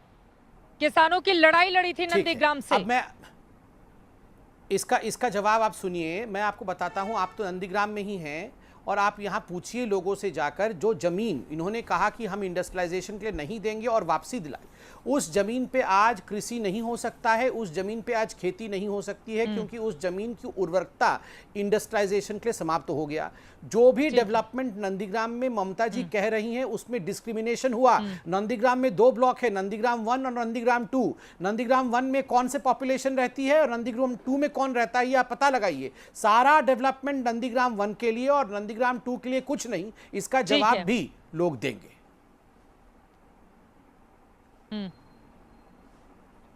किसानों की लड़ाई लड़ी थी नंदीग्राम से। अब मैं इसका जवाब आप सुनिए, मैं आपको बताता हूं। आप तो नंदीग्राम में ही हैं, और आप यहां पूछिए लोगों से जाकर, जो जमीन इन्होंने कहा कि हम इंडस्ट्रियलाइजेशन के लिए नहीं देंगे और वापसी दिलाए, उस जमीन पे आज कृषि नहीं हो सकता है, उस जमीन पे आज खेती नहीं हो सकती है, क्योंकि उस जमीन की उर्वरकता इंडस्ट्रियलाइजेशन के लिए समाप्त हो गया। जो भी डेवलपमेंट नंदीग्राम में ममता जी कह रही हैं उसमें डिस्क्रिमिनेशन हुआ। नंदीग्राम में 2 ब्लॉक है, नंदीग्राम 1 और नंदीग्राम 2। नंदीग्राम 1 में कौन से पॉपुलेशन रहती है और नंदीग्राम 2 में कौन रहता है, ये आप पता लगाइए। सारा डेवलपमेंट नंदीग्राम 1 के लिए और नंदीग्राम 2 के लिए कुछ नहीं। इसका जवाब भी लोग देंगे।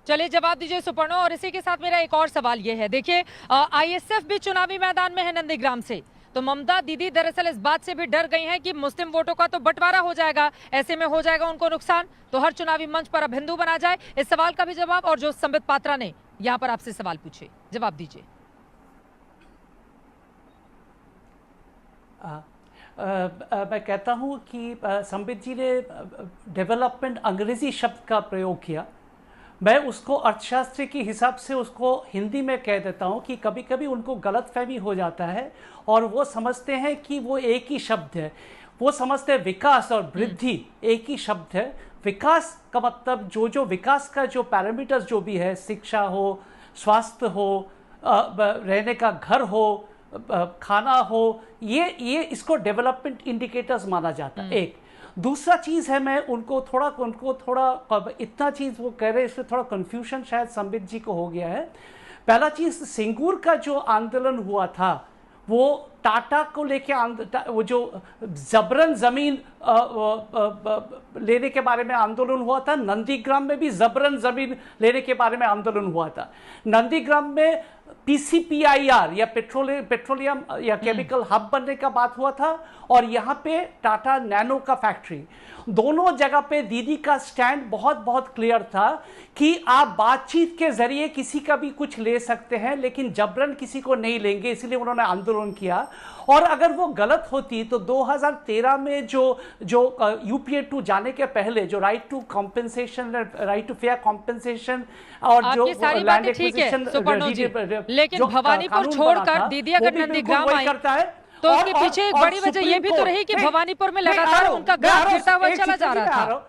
चलिए जवाब दीजिए सुपर्णो। और इसी के साथ मेरा एक और सवाल ये है, देखिए आईएसएफ भी चुनावी मैदान में है नंदीग्राम से, तो ममता दीदी दरअसल इस बात से भी डर गई हैं कि मुस्लिम वोटों का तो बंटवारा हो जाएगा, ऐसे में हो जाएगा उनको नुकसान, तो हर चुनावी मंच पर अब हिंदू बना जाए। इस सवाल का भी जवाब, और जो संबित पात्रा ने यहाँ पर आपसे सवाल पूछे, जवाब दीजिए। मैं कहता हूँ कि संबित जी ने डेवलपमेंट अंग्रेजी शब्द का प्रयोग किया। मैं उसको अर्थशास्त्री के हिसाब से उसको हिंदी में कह देता हूँ कि कभी कभी उनको गलतफहमी हो जाता है और वो समझते हैं कि वो एक ही शब्द है। वो समझते हैं विकास और वृद्धि एक ही शब्द है। विकास का मतलब जो विकास का जो पैरामीटर्स जो भी है, शिक्षा हो, स्वास्थ्य हो, रहने का घर हो, खाना हो, ये इसको डेवलपमेंट इंडिकेटर्स माना जाता है। एक दूसरा चीज़ है, मैं उनको थोड़ा इतना चीज़ वो कह रहे हैं, इसमें थोड़ा कन्फ्यूजन शायद संबित जी को हो गया है। पहला चीज़, सिंगूर का जो आंदोलन हुआ था वो टाटा को लेके वो जो जबरन जमीन लेने के बारे में आंदोलन हुआ था, नंदीग्राम में भी जबरन जमीन लेने के बारे में आंदोलन हुआ था। नंदीग्राम में पीसीपीआईआर या पेट्रोलियम या केमिकल हब बनने का बात हुआ था, और यहाँ पे टाटा नैनो का फैक्ट्री। दोनों जगह पे दीदी का स्टैंड बहुत बहुत क्लियर था कि आप बातचीत के जरिए किसी का भी कुछ ले सकते हैं, लेकिन जबरन किसी को नहीं लेंगे, इसलिए उन्होंने आंदोलन किया। और अगर वो गलत होती तो 2013 में जो यूपीए 2 जाने के पहले जो right to compensation, right to fair compensation और जो लैंड एक्विजिशन, लेकिन भवानीपुर छोड़कर दीदी अगर नंदीग्राम आई करता है तो उसके पीछे एक बड़ी वजह यह भी तो रही कि भवानीपुर में लगातार उनका ग्राफ गिरता हुआ चला जा रहा था।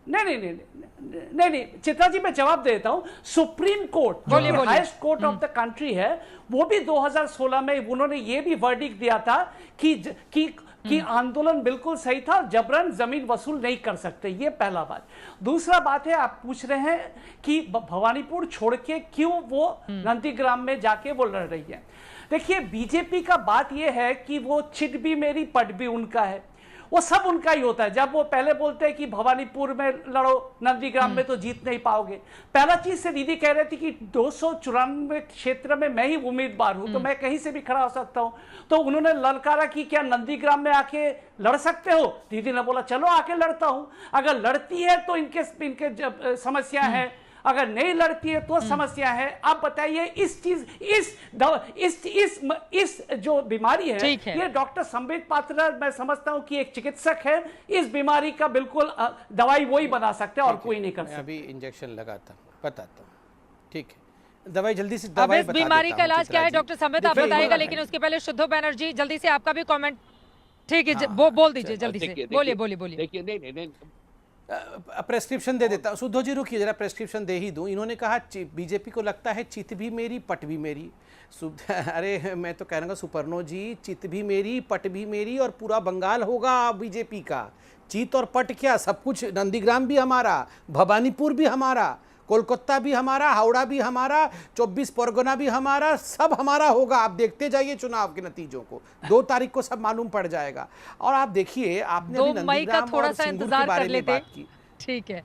नहीं, चित्रा जी मैं जवाब देता हूं। सुप्रीम कोर्ट जो highest court of the country है, वो भी 2016 में उन्होंने ये भी वर्डिक्ट दिया था कि आंदोलन बिल्कुल सही था, जबरन जमीन वसूल नहीं कर सकते। ये पहला बात। दूसरा बात है, आप पूछ रहे हैं कि भवानीपुर छोड़ के क्यों वो नंदीग्राम में जाके वो लड़ रही है। देखिए, बीजेपी का बात यह है कि वो चिट भी मेरी पट भी उनका है, वो सब उनका ही होता है। जब वो पहले बोलते हैं कि भवानीपुर में लड़ो, नंदीग्राम में तो जीत नहीं पाओगे। पहला चीज से दीदी कह रहे थे कि 294 क्षेत्र में मैं ही उम्मीदवार हूं, तो मैं कहीं से भी खड़ा हो सकता हूं। तो उन्होंने ललकारा कि क्या नंदीग्राम में आके लड़ सकते हो? दीदी ने बोला चलो आके लड़ता हूं। अगर लड़ती है तो इनके समस्या है, अगर नहीं लड़ती है तो समस्या है। आप बताइए, इस जो बीमारी है, ये डॉक्टर संबित पात्रा, मैं समझता हूं कि एक चिकित्सक है, इस बीमारी का बिल्कुल दवाई वही बना सकते हैं और कोई नहीं कर सकता। अभी इंजेक्शन लगाता हूं, बताता हूं, ठीक है। दवाई जल्दी से अब इस बीमारी का इलाज क्या है डॉक्टर संबित, आप बताइएगा, लेकिन उसके पहले शुद्धो बनर्जी जल्दी से आपका भी कॉमेंट। ठीक है, बोल दीजिए जल्दी से, बोलिए। देखिए, प्रेस्क्रिप्शन दे देता हूँ। सुद्धो जी रुकिए जरा, प्रेस्क्रिप्शन दे ही दूँ। इन्होंने कहा बीजेपी को लगता है चित भी मेरी पट भी मेरी। अरे मैं तो कह रहा हूँ सुपर्णो जी, चित भी मेरी पट भी मेरी और पूरा बंगाल होगा बीजेपी का। चित और पट क्या, सब कुछ। नंदीग्राम भी हमारा, भवानीपुर भी हमारा, कोलकाता भी हमारा, हावड़ा भी हमारा, 24 परगना भी हमारा, सब हमारा होगा। आप देखते जाइए चुनाव के नतीजों को, 2 तारीख को सब मालूम पड़ जाएगा। और आप देखिए, आपने 2 मई का थोड़ा सा इंतजार कर लेते, ठीक है।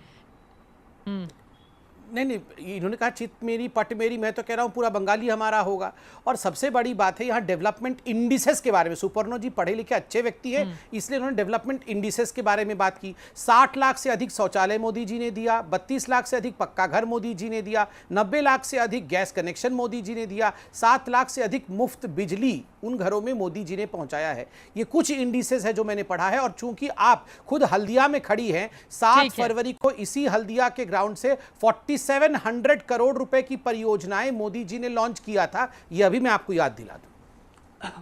नहीं, इन्होंने कहा चित मेरी पट मेरी, मैं तो कह रहा हूं पूरा बंगाली हमारा होगा। और सबसे बड़ी बात है यहाँ डेवलपमेंट इंडिसेस के बारे में। सुपर्णो जी पढ़े लिखे अच्छे व्यक्ति है, इसलिए उन्होंने डेवलपमेंट इंडिसेस के बारे में बात की। 60 लाख से अधिक शौचालय मोदी जी ने दिया, 32 लाख से अधिक पक्का घर मोदी जी ने दिया, 90 लाख से अधिक गैस कनेक्शन मोदी जी ने दिया, 7 लाख से अधिक मुफ्त बिजली उन घरों में मोदी जी ने पहुंचाया है। ये कुछ इंडिसेस है जो मैंने पढ़ा है। और चूंकि आप खुद हल्दिया में खड़ी हैं, 7 फरवरी को इसी हल्दिया के ग्राउंड से 4700 करोड़ रुपए की परियोजनाएं मोदी जी ने लॉन्च किया था। यह अभी मैं आपको याद दिला दूं।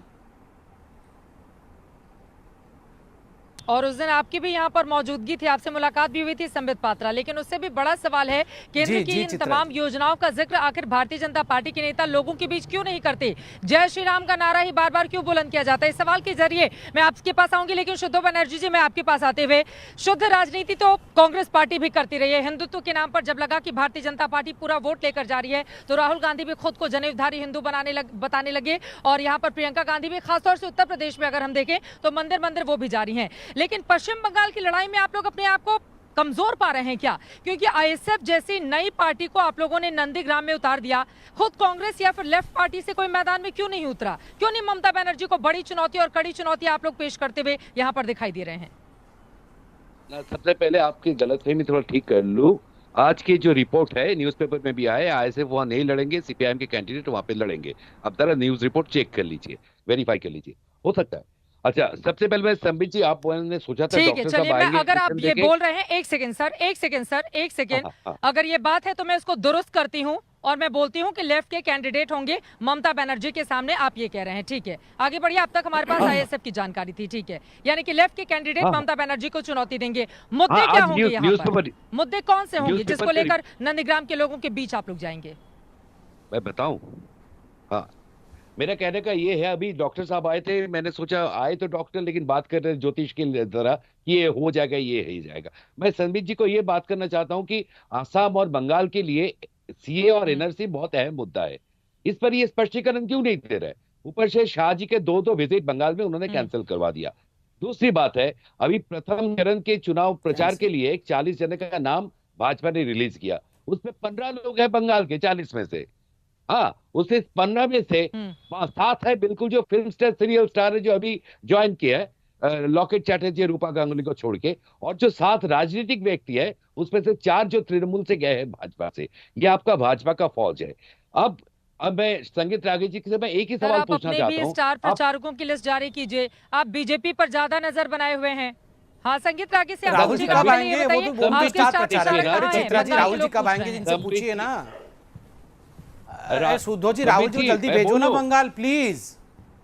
और उस दिन आपकी भी यहाँ पर मौजूदगी थी, आपसे मुलाकात भी हुई थी संबित पात्रा। लेकिन उससे भी बड़ा सवाल है, केंद्र की इन तमाम योजनाओं का जिक्र आखिर भारतीय जनता पार्टी के नेता लोगों के बीच क्यों नहीं करते? जय श्री राम का नारा ही बार बार क्यों बुलंद किया जाता है? इस सवाल के जरिए मैं आपके पास आऊंगी, लेकिन शुद्धो बनर्जी जी, मैं आपके पास आते हुए, शुद्ध राजनीति तो कांग्रेस पार्टी भी करती रही है। हिंदुत्व के नाम पर जब लगा कि भारतीय जनता पार्टी पूरा वोट लेकर जा रही है, तो राहुल गांधी भी खुद को जनेऊधारी हिंदू बताने लगे। और यहाँ पर प्रियंका गांधी भी, खासतौर से उत्तर प्रदेश में अगर हम देखें तो मंदिर वो भी जा रही हैं। लेकिन पश्चिम बंगाल की लड़ाई में आप लोग अपने आप को कमजोर पा रहे हैं क्या? क्योंकि आईएसएफ जैसी नई पार्टी को आप लोगों ने नंदीग्राम में उतार दिया। खुद कांग्रेस या फिर लेफ्ट पार्टी से कोई मैदान में क्यों नहीं उतरा? क्यों नहीं ममता बनर्जी को बड़ी चुनौती और कड़ी चुनौती आप लोग पेश करते हुए यहाँ पर दिखाई दे रहे हैं? सबसे पहले आपकी गलतफहमी थोड़ा ठीक कर लूं। आज की जो रिपोर्ट है न्यूज़पेपर में भी आया, आईएसएफ वहां नहीं लड़ेंगे, सीपीआईएम के कैंडिडेट वहां पे लड़ेंगे। अब जरा न्यूज रिपोर्ट चेक कर लीजिए, वेरीफाई कर लीजिए, हो सकता है। अच्छा, सबसे पहले मैं संबित जी, आपने सोचा था ठीक है, चलिए मैं, अगर आप ये बोल रहे हैं, एक सेकंड, अगर ये बात है तो मैं इसको दुरुस्त करती हूँ और मैं बोलती हूँ कि लेफ्ट के कैंडिडेट होंगे ममता बनर्जी के सामने, आप ये कह रहे हैं। ठीक है, आगे बढ़िए। अब तक हमारे पास आईएसएफ की जानकारी थी, ठीक है, यानी कि लेफ्ट के कैंडिडेट ममता बनर्जी को चुनौती देंगे। मुद्दे क्या होंगे यहाँ पर? मुद्दे कौन से होंगे जिसको लेकर नंदीग्राम के लोगों के बीच आप लोग जाएंगे? मैं बताऊं? हाँ, मेरा कहने का ये है, अभी डॉक्टर साहब आए थे, मैंने सोचा आए तो डॉक्टर लेकिन बात कर रहे ज्योतिष की तरह कि ये हो जाएगा, ये ही जाएगा। मैं संबित जी को ये बात करना चाहता हूँ कि आसाम और बंगाल के लिए सीए और एनआरसी बहुत अहम मुद्दा है। इस पर ये स्पष्टीकरण क्यों नहीं दे रहे? ऊपर से शाह जी के दो विजिट बंगाल में उन्होंने कैंसिल करवा दिया। दूसरी बात है, अभी प्रथम चरण के चुनाव प्रचार के लिए एक 40 जने का नाम भाजपा ने रिलीज किया, उसमें 15 लोग हैं बंगाल के 40 में से। हाँ, उससे 15 में से 7 है बिल्कुल जो फिल्म स्टार, सीरियल स्टार है, जो अभी ज्वाइन किया है, लॉकेट चैटर्जी, रूपा गांगुली को छोड़ के, और जो 7 राजनीतिक व्यक्ति है उसमें से 4 जो तृणमूल से गए हैं भाजपा से। ये आपका भाजपा का फौज है। अब मैं संगीत रागी जी से मैं एक ही सवाल पूछना चाहता हूँ, स्टार प्रचारकों की लिस्ट जारी कीजिए। आप बीजेपी पर ज्यादा नजर बनाए हुए हैं। हाँ, संगीत रागी से राहुल जी कब आएंगे? वो भी स्टार प्रचारक है। चित्रा जी, राहुल जी कब आएंगे? जिनसे पूछिए ना। सुधो जी, राहुल जी जल्दी भेजो ना बंगाल प्लीज,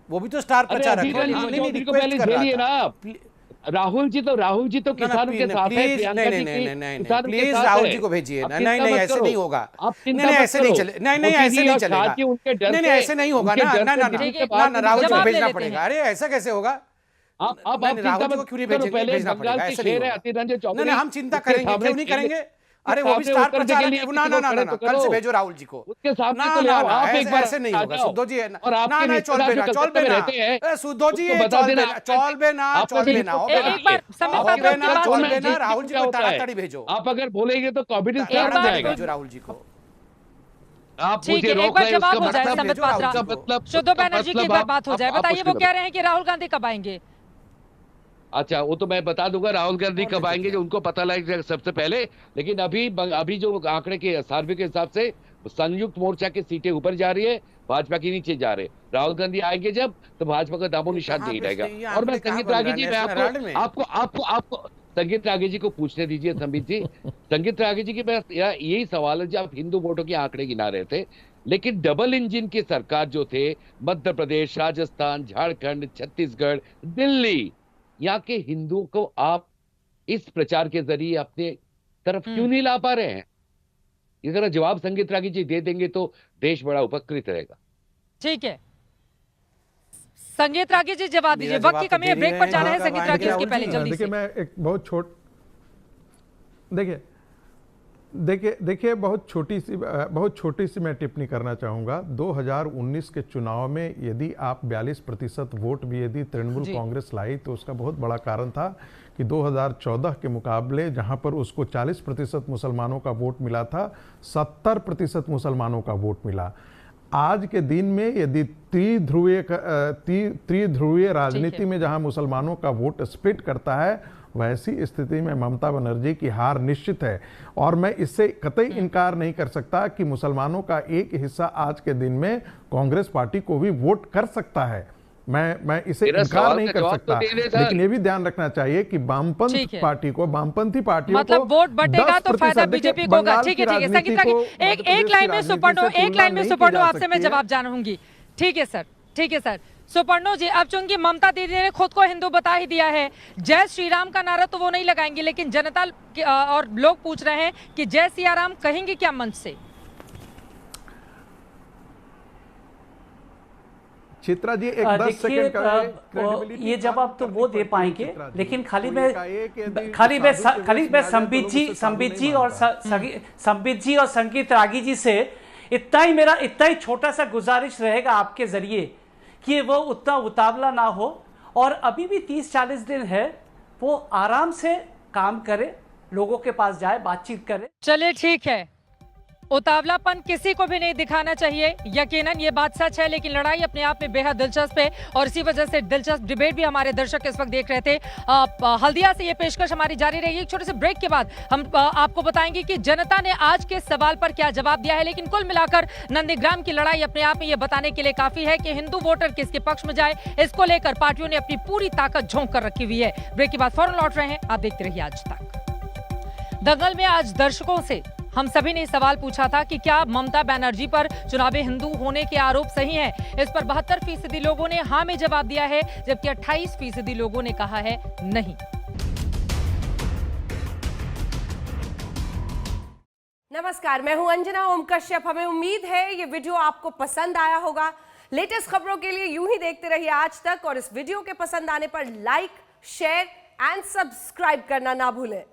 वो भी तो स्टार प्रचारक है। राहुल जी तो किसानों के साथ है। प्लीज राहुल जी को भेजिए। नहीं, ऐसे नहीं होगा। नहीं, ऐसे नहीं चले। नहीं, ऐसे नहीं चलेगा। नहीं, ऐसे नहीं होगा ना। ना, राहुल जी को भेजना पड़ेगा। अरे ऐसा कैसे होगा? आप राहुल जी को क्यों नहीं भेजना पड़ेगा? ऐसे नहीं होगा। नहीं, हम चिंता करेंगे, क्यों नहीं करेंगे? अरे वो भी स्टार प्रचारक है। ना, कल से भेजो राहुल जी को। ऐसे नहीं होगा सुधो जी। ना, चौल बेना सुधो जी, चौल बेना राहुल जी को ताड़ाताड़ी भेजो। आप अगर बोलेंगे तो कॉम्पिटिशन जाएगा। भेजो राहुल जी को। आप ठीक है, एक बार जवाब हो जाए संबित पात्रा, शुद्धो बैनर्जी की एक बार बात हो जाए। बताइए, वो कह रहे हैं कि राहुल गांधी कब आएंगे? अच्छा, वो तो मैं बता दूंगा राहुल गांधी कब आएंगे, जो उनको पता लगेगा सबसे पहले। लेकिन अभी जो आंकड़े के सर्वे के हिसाब से संयुक्त मोर्चा की सीटें ऊपर जा रही है, भाजपा की नीचे जा रहे। राहुल गांधी आएंगे जब, तो भाजपा का दामो निशान नहीं रहेगा। और मैं संगीत रागी जी, मैं आपको संगीत रागी जी को पूछने दीजिए। संबित जी, संगीत रागी जी की यही सवाल है, जब आप हिंदू वोटों के आंकड़े गिना रहे थे, लेकिन डबल इंजन की सरकार जो थे, मध्य प्रदेश, राजस्थान, झारखंड, छत्तीसगढ़, दिल्ली, यहाँ के हिंदुओं को आप इस प्रचार के जरिए अपने तरफ क्यों नहीं ला पा रहे हैं? ये जरा जवाब संगीत रागी जी दे देंगे तो देश बड़ा उपकृत रहेगा। ठीक है, संगीत रागी जी जवाब दीजिए। वक्त की कमी है, ब्रेक पर जाना है संगीत रागी, इसके पहले जल्दी से। देखिए, मैं एक बहुत छोटी सी मैं टिप्पणी करना चाहूँगा। 2019 के चुनाव में यदि आप 42% वोट भी यदि तृणमूल कांग्रेस लाई, तो उसका बहुत बड़ा कारण था कि 2014 के मुकाबले जहां पर उसको 40% मुसलमानों का वोट मिला था, 70% मुसलमानों का वोट मिला। आज के दिन में यदि त्रिध्रुवीय राजनीति में जहां मुसलमानों का वोट स्प्लिट करता है, वैसी स्थिति में ममता बनर्जी की हार निश्चित है। और मैं इससे कतई इनकार नहीं कर सकता कि मुसलमानों का एक हिस्सा आज के दिन में कांग्रेस पार्टी को भी वोट कर सकता है। मैं इसे इनकार नहीं कर सकता, लेकिन ये भी ध्यान रखना चाहिए कि वामपंथी पार्टियों को मतलब वोट बटेगा तो फायदा बीजेपी को होगा। ठीक है, संगीत रागी, एक लाइन में सुपर्णो आपसे मैं जवाब जानूंगी। ठीक है सर, सुपर्णो जी, अब चूंकि ममता दीदी ने खुद को हिंदू बता ही दिया है, जय श्री राम का नारा तो वो नहीं लगाएंगी, लेकिन जनता और लोग पूछ रहे हैं कि जय सिया राम कहेंगे क्या मंच से? चित्रा जी, एक 10 सेकंड का ये जवाब तो वो दे पाएंगे, लेकिन खाली मैं संबित जी और संगीत रागी जी से इतना ही छोटा सा गुजारिश रहेगा आपके जरिए कि वो उतना उतावला ना हो, और अभी भी 30-40 दिन है, वो आराम से काम करे, लोगों के पास जाए, बातचीत करे। चलिए ठीक है, उतावलापन किसी को भी नहीं दिखाना चाहिए, यकीनन ये बात सच है, लेकिन लड़ाई अपने आप में बेहद दिलचस्प है और इसी वजह से दिलचस्प डिबेट भी हमारे दर्शक इस वक्त देख रहे थे। हल्दिया से ये पेशकश हमारी जारी रहेगी। एक छोटे से ब्रेक के बाद हम आपको बताएंगे कि जनता ने आज के सवाल पर क्या जवाब दिया है। लेकिन कुल मिलाकर नंदीग्राम की लड़ाई अपने आप में ये बताने के लिए काफी है कि हिंदू वोटर किसके पक्ष में जाए, इसको लेकर पार्टियों ने अपनी पूरी ताकत झोंक कर रखी हुई है। ब्रेक के बाद फौरन लौट रहे हैं, आप देखते रहिए आज तक। दंगल में आज दर्शकों से हम सभी ने सवाल पूछा था कि क्या ममता बनर्जी पर चुनावी हिंदू होने के आरोप सही हैं? इस पर 72% लोगों ने हां में जवाब दिया है, जबकि 28% लोगों ने कहा है नहीं। नमस्कार, मैं हूं अंजना ओम कश्यप। हमें उम्मीद है ये वीडियो आपको पसंद आया होगा। लेटेस्ट खबरों के लिए यूं ही देखते रहिए आज तक और इस वीडियो के पसंद आने पर लाइक, शेयर एंड सब्सक्राइब करना ना भूलें।